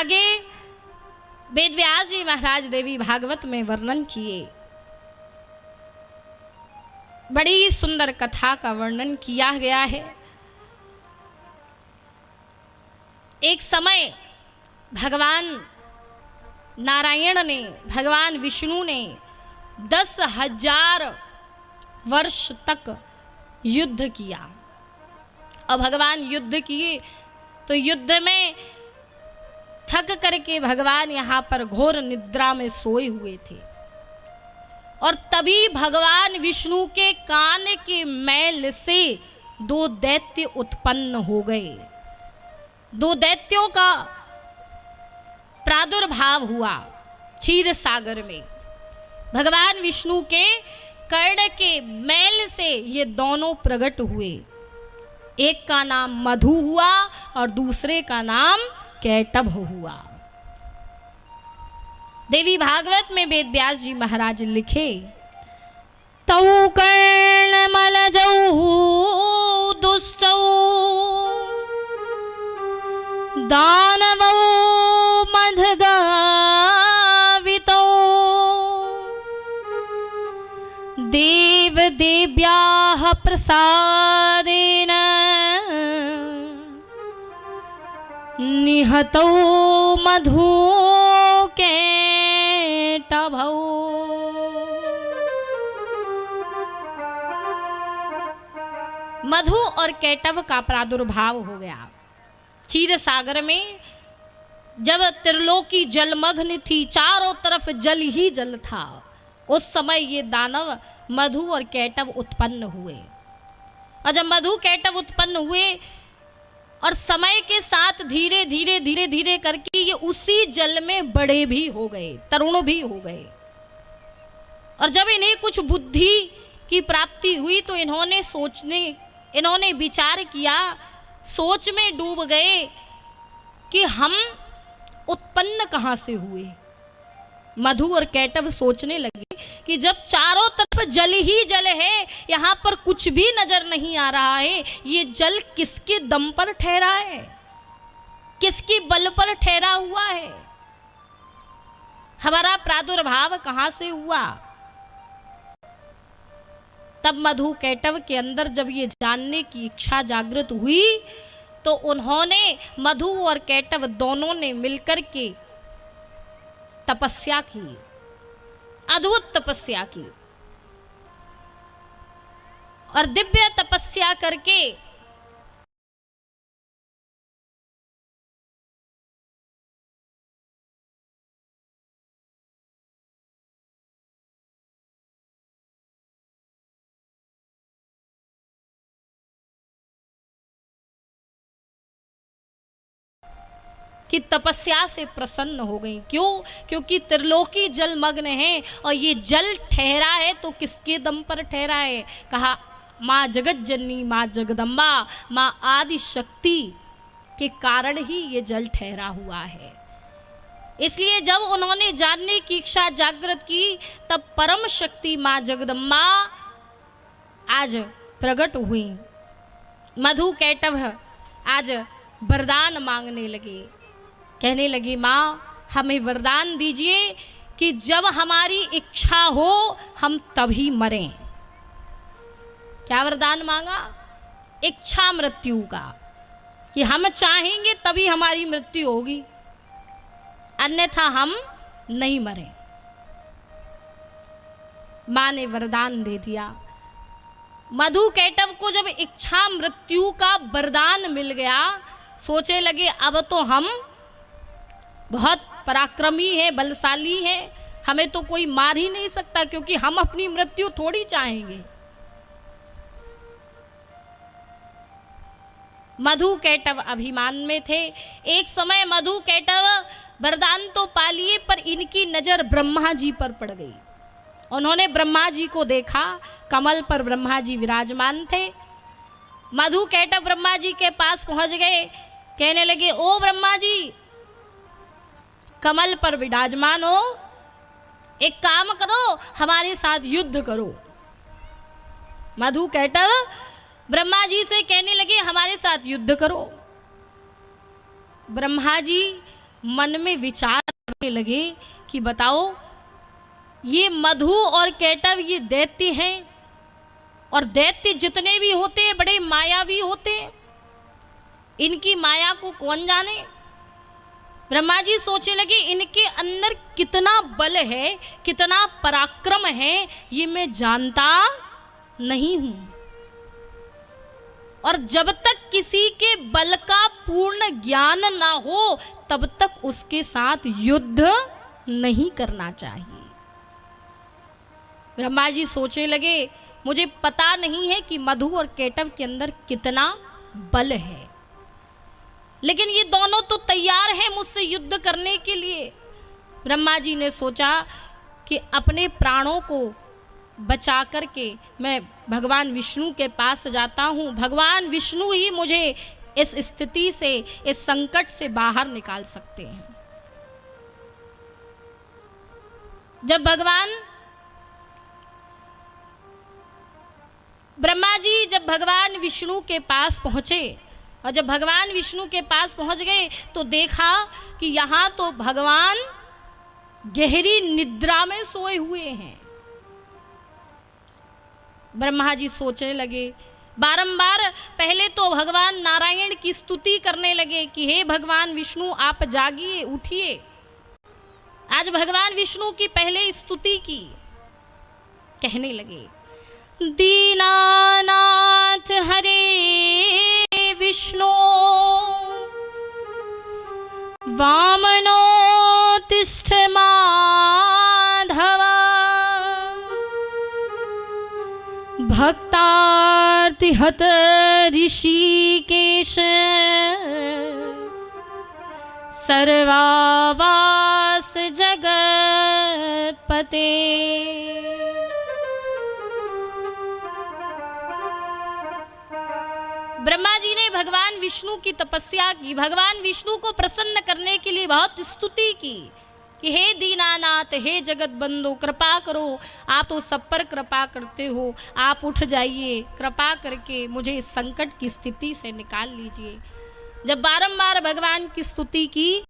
आगे वेदव्यास जी महाराज देवी भागवत में वर्णन किए। बड़ी सुंदर कथा का वर्णन किया गया है। एक समय भगवान नारायण ने, भगवान विष्णु ने 10,000 वर्ष तक युद्ध किया। और भगवान युद्ध किए तो युद्ध में थक करके भगवान यहाँ पर घोर निद्रा में सोए हुए थे। और तभी भगवान विष्णु के कान के मैल से 2 दैत्य उत्पन्न हो गए। 2 दैत्यों का प्रादुर्भाव हुआ क्षीर सागर में। भगवान विष्णु के कर्ण के मैल से ये दोनों प्रकट हुए। एक का नाम मधु हुआ और दूसरे का नाम कैटभ हुआ। देवी भागवत में वेदव्यास जी महाराज लिखे, तौ कर्ण मलजौ दुष्टौ दानवौ मधगावितौ देव देव्याः प्रसादेन निहतौ मधु कैटभौ। मधु और कैटभ का प्रादुर्भाव हो गया क्षीर सागर में। जब त्रिलोकी जलमग्न थी, चारों तरफ जल ही जल था, उस समय ये दानव मधु और कैटभ उत्पन्न हुए। और जब मधु कैटभ उत्पन्न हुए और समय के साथ धीरे धीरे धीरे धीरे करके ये उसी जल में बड़े भी हो गए, तरुण भी हो गए। और जब इन्हें कुछ बुद्धि की प्राप्ति हुई तो इन्होंने विचार किया, सोच में डूब गए कि हम उत्पन्न कहाँ से हुए। मधु और कैटभ सोचने लगे कि जब चारों तरफ जल ही जल है, यहाँ पर कुछ भी नजर नहीं आ रहा है, ये जल किसके दम पर ठहरा है, किसकी बल पर ठहरा हुआ है, हमारा प्रादुर्भाव कहाँ से हुआ। तब मधु कैटभ के अंदर जब ये जानने की इच्छा जागृत हुई तो उन्होंने, मधु और कैटभ दोनों ने मिलकर के तपस्या की, अद्भुत तपस्या की। और दिव्य तपस्या करके कि तपस्या से प्रसन्न हो गई। क्यों? क्योंकि त्रिलोकी जलमग्न है और ये जल ठहरा है तो किसके दम पर ठहरा है? कहा माँ जगत जननी, माँ जगदम्बा, माँ आदि शक्ति के कारण ही ये जल ठहरा हुआ है। इसलिए जब उन्होंने जानने की इच्छा जागृत की तब परम शक्ति माँ जगदम्बा आज प्रकट हुई। मधु कैटभ आज वरदान मांगने लगे, कहने लगी माँ हमें वरदान दीजिए कि जब हमारी इच्छा हो हम तभी मरें। क्या वरदान मांगा? इच्छा मृत्यु का, कि हम चाहेंगे तभी हमारी मृत्यु होगी, अन्यथा हम नहीं मरें। माँ ने वरदान दे दिया। मधु कैटभ को जब इच्छा मृत्यु का वरदान मिल गया, सोचे लगे अब तो हम बहुत पराक्रमी है, बलशाली है, हमें तो कोई मार ही नहीं सकता, क्योंकि हम अपनी मृत्यु थोड़ी चाहेंगे। मधु कैटभ अभिमान में थे। एक समय मधु कैटभ वरदान तो पा लिए पर इनकी नजर ब्रह्मा जी पर पड़ गई। उन्होंने ब्रह्मा जी को देखा, कमल पर ब्रह्मा जी विराजमान थे। मधु कैटभ ब्रह्मा जी के पास पहुंच गए, कहने लगे ओ ब्रह्मा जी, कमल पर विराजमान हो, एक काम करो, हमारे साथ युद्ध करो। मधु कैटभ ब्रह्मा जी से कहने लगे हमारे साथ युद्ध करो। ब्रह्मा जी मन में विचार करने लगे कि बताओ, ये मधु और कैटव ये दैत्य हैं, और दैत्य जितने भी होते हैं बड़े मायावी होते हैं, इनकी माया को कौन जाने। ब्रह्मा जी सोचने लगे इनके अंदर कितना बल है, कितना पराक्रम है, ये मैं जानता नहीं हूं। और जब तक किसी के बल का पूर्ण ज्ञान ना हो तब तक उसके साथ युद्ध नहीं करना चाहिए। ब्रह्मा जी सोचने लगे मुझे पता नहीं है कि मधु और कैटव के अंदर कितना बल है, लेकिन ये दोनों तो तैयार हैं मुझसे युद्ध करने के लिए। ब्रह्मा जी ने सोचा कि अपने प्राणों को बचा करके मैं भगवान विष्णु के पास जाता हूँ, भगवान विष्णु ही मुझे इस स्थिति से, इस संकट से बाहर निकाल सकते हैं। जब ब्रह्मा जी जब भगवान विष्णु के पास पहुंचे, और जब भगवान विष्णु के पास पहुंच गए तो देखा कि यहाँ तो भगवान गहरी निद्रा में सोए हुए हैं। ब्रह्मा जी सोचने लगे, बारंबार पहले तो भगवान नारायण की स्तुति करने लगे कि हे भगवान विष्णु आप जागिए, उठिए। आज भगवान विष्णु की पहले स्तुति की, कहने लगे दीनानाथ हरे विष्णु वामनो तिष्ठ माधव भक्तार्तिहत ऋषिकेश सर्वावास जगतपते। ब्रह्मा जी ने भगवान विष्णु की तपस्या की, भगवान विष्णु को प्रसन्न करने के लिए बहुत स्तुति की कि हे दीनानाथ, हे जगत बंधु, कृपा करो, आप तो सब पर कृपा करते हो, आप उठ जाइए, कृपा करके मुझे इस संकट की स्थिति से निकाल लीजिए। जब बारंबार भगवान की स्तुति की,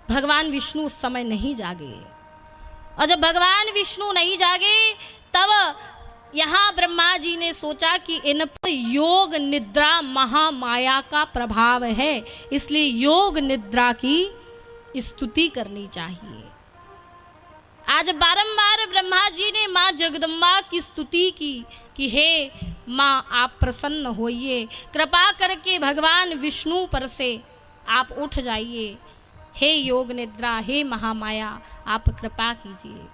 भगवान विष्णु उस समय नहीं जागे, और जब भगवान विष्णु नहीं जागे तब यहाँ ब्रह्मा जी ने सोचा कि इन पर योग निद्रा महामाया का प्रभाव है, इसलिए योग निद्रा की स्तुति करनी चाहिए। आज बारंबार ब्रह्मा जी ने माँ जगदम्बा की स्तुति की कि हे माँ आप प्रसन्न होइए, कृपा करके भगवान विष्णु पर से आप उठ जाइए, हे योग निद्रा, हे महामाया आप कृपा कीजिए।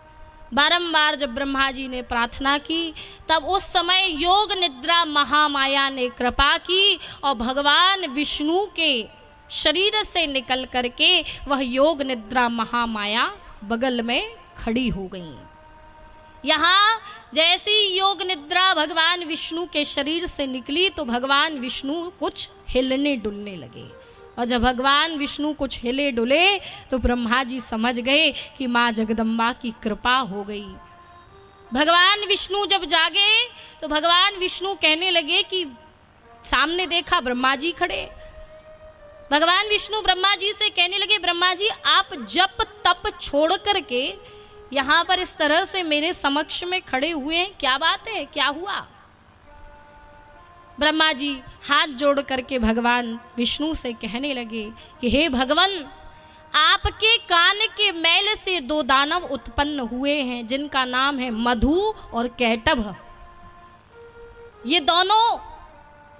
बारंबार जब ब्रह्मा जी ने प्रार्थना की तब उस समय योग निद्रा महामाया ने कृपा की और भगवान विष्णु के शरीर से निकल करके वह योग निद्रा महामाया बगल में खड़ी हो गई। यहाँ जैसी योग निद्रा भगवान विष्णु के शरीर से निकली तो भगवान विष्णु कुछ हिलने डुलने लगे, और जब भगवान विष्णु कुछ हिले डुले तो ब्रह्मा जी समझ गए कि माँ जगदम्बा की कृपा हो गई। भगवान विष्णु जब जागे तो भगवान विष्णु कहने लगे कि सामने देखा ब्रह्मा जी खड़े। भगवान विष्णु ब्रह्मा जी से कहने लगे, ब्रह्मा जी आप जप तप छोड़ करके यहाँ पर इस तरह से मेरे समक्ष में खड़े हुए हैं, क्या बात है, क्या हुआ? ब्रह्मा जी हाथ जोड़ करके भगवान विष्णु से कहने लगे कि हे भगवान, आपके कान के मैल से दो दानव उत्पन्न हुए हैं जिनका नाम है मधु और कैटभ। ये दोनों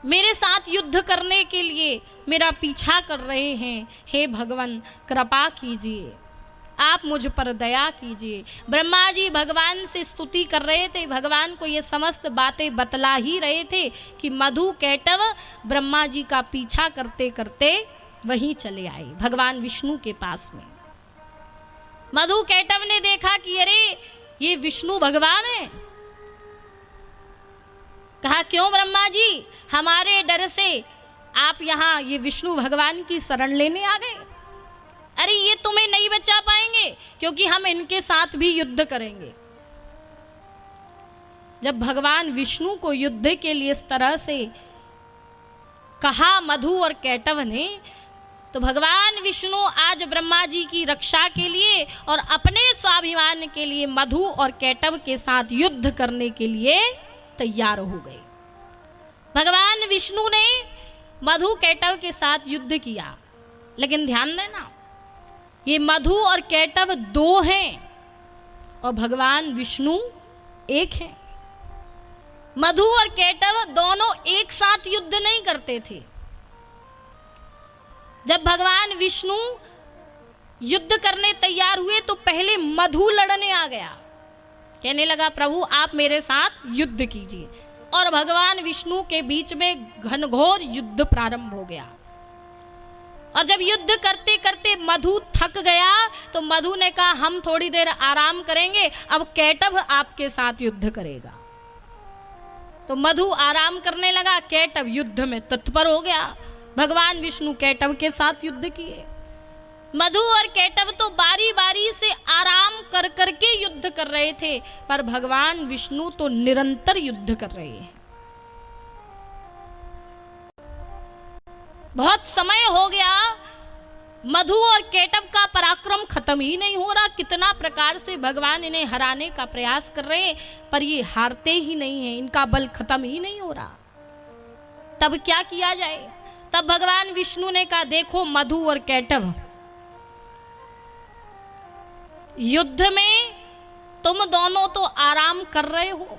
मेरे साथ युद्ध करने के लिए मेरा पीछा कर रहे हैं। हे भगवान कृपा कीजिए, आप मुझ पर दया कीजिए। ब्रह्मा जी भगवान से स्तुति कर रहे थे, भगवान को ये समस्त बातें बतला ही रहे थे कि मधु कैटव ब्रह्मा जी का पीछा करते करते वहीं चले आए भगवान विष्णु के पास में। मधु कैटव ने देखा कि अरे ये विष्णु भगवान है। कहा क्यों ब्रह्मा जी, हमारे डर से आप यहाँ ये विष्णु भगवान की शरण लेने आ गए? अरे ये तुम्हें नहीं बचा पाएंगे क्योंकि हम इनके साथ भी युद्ध करेंगे। जब भगवान विष्णु को युद्ध के लिए इस तरह से कहा मधु और कैटव ने, तो भगवान विष्णु आज ब्रह्मा जी की रक्षा के लिए और अपने स्वाभिमान के लिए मधु और कैटव के साथ युद्ध करने के लिए तैयार हो गए। भगवान विष्णु ने मधु कैटव के साथ युद्ध किया, लेकिन ध्यान देना ये मधु और कैटव दो हैं और भगवान विष्णु एक हैं। मधु और कैटव दोनों एक साथ युद्ध नहीं करते थे। जब भगवान विष्णु युद्ध करने तैयार हुए तो पहले मधु लड़ने आ गया, कहने लगा प्रभु आप मेरे साथ युद्ध कीजिए, और भगवान विष्णु के बीच में घनघोर युद्ध प्रारंभ हो गया। और जब युद्ध करते करते मधु थक गया तो मधु ने कहा हम थोड़ी देर आराम करेंगे, अब कैटव आपके साथ युद्ध करेगा। तो मधु आराम करने लगा, कैटव युद्ध में तत्पर हो गया। भगवान विष्णु कैटव के साथ युद्ध किए। मधु और कैटव तो बारी बारी से आराम कर करके युद्ध कर रहे थे, पर भगवान विष्णु तो निरंतर युद्ध कर रहे हैं। बहुत समय हो गया, मधु और कैटव का पराक्रम खत्म ही नहीं हो रहा। कितना प्रकार से भगवान इन्हें हराने का प्रयास कर रहे हैं, पर ये हारते ही नहीं हैं, इनका बल खत्म ही नहीं हो रहा। तब क्या किया जाए? तब भगवान विष्णु ने कहा देखो मधु और कैटव, युद्ध में तुम दोनों तो आराम कर रहे हो,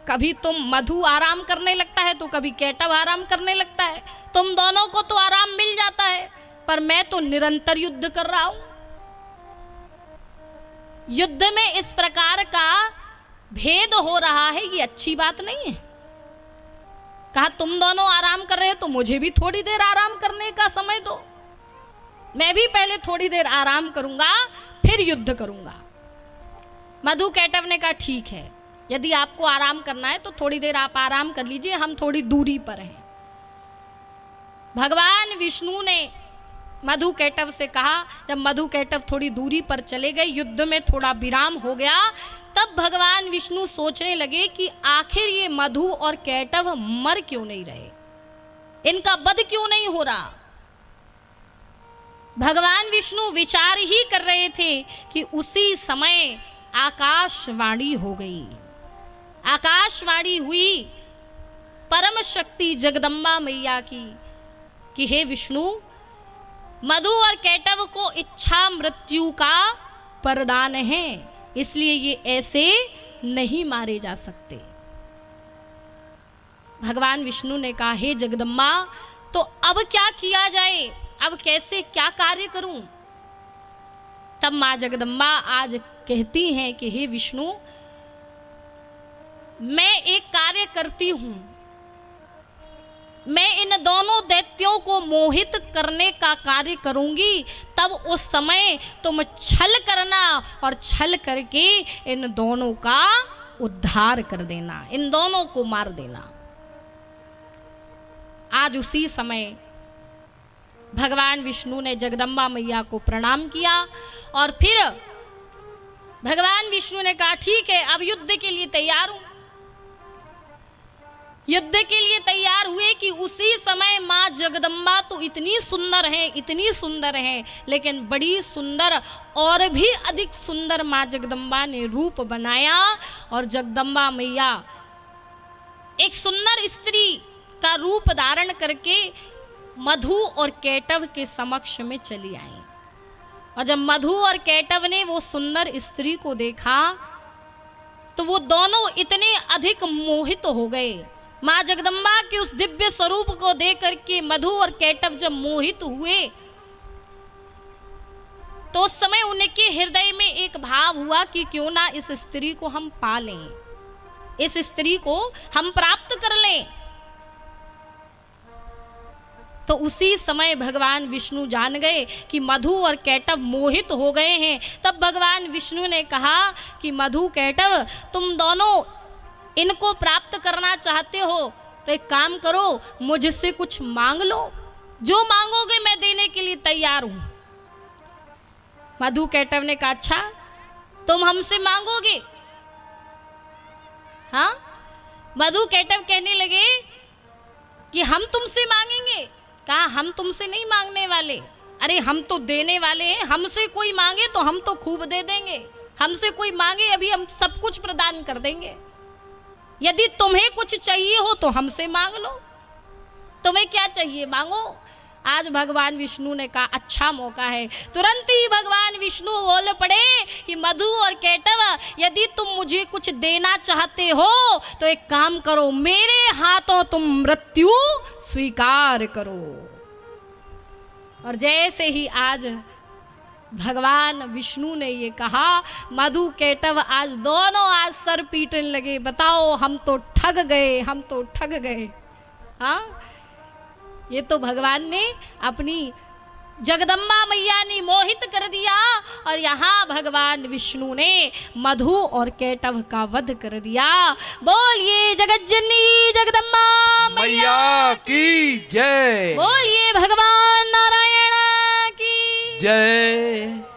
कभी तुम मधु आराम करने लगता है तो कभी कैटव आराम करने लगता है, तुम दोनों को तो आराम मिल जाता है, पर मैं तो निरंतर युद्ध कर रहा हूं। युद्ध में इस प्रकार का भेद हो रहा है, ये अच्छी बात नहीं है। कहा तुम दोनों आराम कर रहे हो तो मुझे भी थोड़ी देर आराम करने का समय दो, मैं भी पहले थोड़ी देर आराम करूंगा फिर युद्ध करूंगा। मधु कैटव ने कहा ठीक है, यदि आपको आराम करना है तो थोड़ी देर आप आराम कर लीजिए, हम थोड़ी दूरी पर हैं। भगवान विष्णु ने मधु कैटव से कहा। जब मधु कैटव थोड़ी दूरी पर चले गए, युद्ध में थोड़ा विराम हो गया, तब भगवान विष्णु सोचने लगे कि आखिर ये मधु और कैटव मर क्यों नहीं रहे, इनका वध क्यों नहीं हो रहा। भगवान विष्णु विचार ही कर रहे थे कि उसी समय आकाशवाणी हो गई। आकाशवाणी हुई परम शक्ति जगदम्बा मैया की कि हे विष्णु, मधु और कैटव को इच्छा मृत्यु का वरदान है, इसलिए ये ऐसे नहीं मारे जा सकते। भगवान विष्णु ने कहा हे जगदम्बा, तो अब क्या किया जाए, अब कैसे क्या कार्य करूं। तब मां जगदम्बा आज कहती हैं कि हे विष्णु, मैं एक कार्य करती हूं, मैं इन दोनों दैत्यों को मोहित करने का कार्य करूंगी, तब उस समय तुम छल करना और छल करके इन दोनों का उद्धार कर देना, इन दोनों को मार देना। आज उसी समय भगवान विष्णु ने जगदम्बा मैया को प्रणाम किया और फिर भगवान विष्णु ने कहा ठीक है, अब युद्ध के लिए तैयार हूं। युद्ध के लिए तैयार हुए कि उसी समय मां जगदम्बा तो इतनी सुंदर है, इतनी सुंदर है, लेकिन बड़ी सुंदर और भी अधिक सुंदर मां जगदम्बा ने रूप बनाया और जगदम्बा मैया एक सुंदर स्त्री का रूप धारण करके मधु और कैटव के समक्ष में चली आई। और जब मधु और कैटव ने वो सुंदर स्त्री को देखा तो वो दोनों इतने अधिक मोहित हो गए। मां जगदम्बा के उस दिव्य स्वरूप को देख करके मधु और कैटव जब मोहित हुए तो उस समय उनके हृदय में एक भाव हुआ कि क्यों ना इस स्त्री को हम पालें, इस स्त्री को हम प्राप्त कर लें। तो उसी समय भगवान विष्णु जान गए कि मधु और कैटव मोहित हो गए हैं। तब भगवान विष्णु ने कहा कि मधु कैटव, तुम दोनों इनको प्राप्त करना चाहते हो तो एक काम करो, मुझसे कुछ मांग लो, जो मांगोगे मैं देने के लिए तैयार हूं। मधु कैटव ने कहा अच्छा, तुम हमसे मांगोगे? हाँ। मधु कैटव कहने लगे कि हम तुमसे मांगेंगे, कहा हम तुमसे नहीं मांगने वाले, अरे हम तो देने वाले हैं, हमसे कोई मांगे तो हम तो खूब दे देंगे, हमसे कोई मांगे अभी हम सब कुछ प्रदान कर देंगे। यदि तुम्हें कुछ चाहिए हो तो हमसे मांग लो, तुम्हें क्या चाहिए मांगो। आज भगवान विष्णु ने कहा अच्छा मौका है। तुरंत ही भगवान विष्णु बोल पड़े कि मधु और केटव, यदि तुम मुझे कुछ देना चाहते हो तो एक काम करो, मेरे हाथों तुम मृत्यु स्वीकार करो। और जैसे ही आज भगवान विष्णु ने ये कहा, मधु केटव आज दोनों आज सर पीटने लगे, बताओ हम तो ठग गए, हम तो ठग गए। हाँ, ये तो भगवान ने अपनी जगदम्बा मैया ने मोहित कर दिया, और यहाँ भगवान विष्णु ने मधु और केटव का वध कर दिया। बोलिए जगज्जननी जगदम्बा मैया की जय। बोलिए भगवान नारायण की जय।